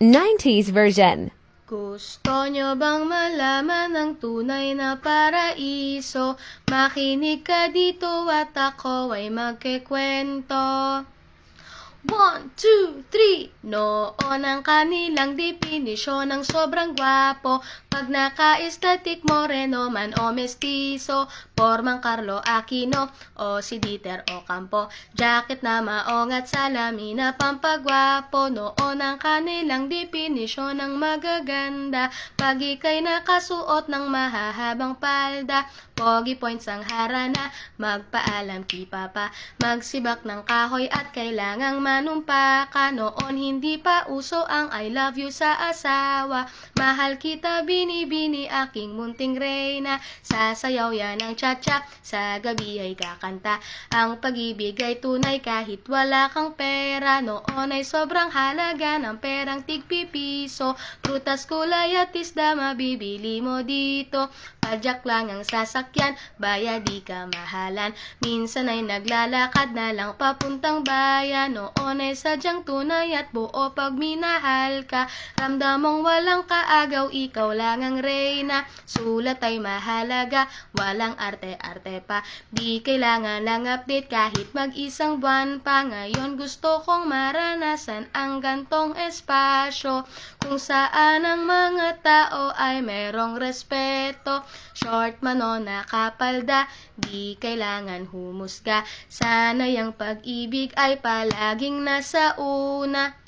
90s version. Gusto nyo bang malaman ang tunay na paraiso? Makinig ka dito at ako ay magkikwento. 1, 2, 3. Noon ang kanilang definisyon ng sobrang gwapo. Pag naka-aesthetic moreno man o mestizo, formang Carlo Aquino o si Dieter Ocampo. Jacket na maong at salamin na pampagwapo. Noon ang kanilang definisyon ng magaganda. Pag ika'y nakasuot ng mahahabang palda, pogi points ang harana, magpaalam ki papa, magsibak ng kahoy at kailangang manumpa ka. Noon hindi pa uso ang I love you sa asawa. Mahal kita binibini aking munting reyna. Sasayaw yan ang cha-cha, sa gabi ay kakanta. Ang pag-ibig ay tunay kahit wala kang pera. Noon ay sobrang halaga ng perang tigpipiso. Prutas, kulay at isda mabibili mo dito. Padyak lang ang sasakyan, bayad di ka mahalan. Minsan ay naglalakad na lang papuntang bayan. Noon ay sadyang tunay at buo pag minahal ka. Ramdam mong walang kaagaw, ikaw lang ang reyna. Sulat ay mahalaga, walang arte-arte pa. Di kailangan lang update kahit mag-isang buwan pa. Ngayon gusto kong maranasan ang gantong espasyo, kung saan ang mga tao ay merong respeto. Short man o nakapalda, di kailangan humusga. Sana'y ang pag-ibig ay palaging nasa una.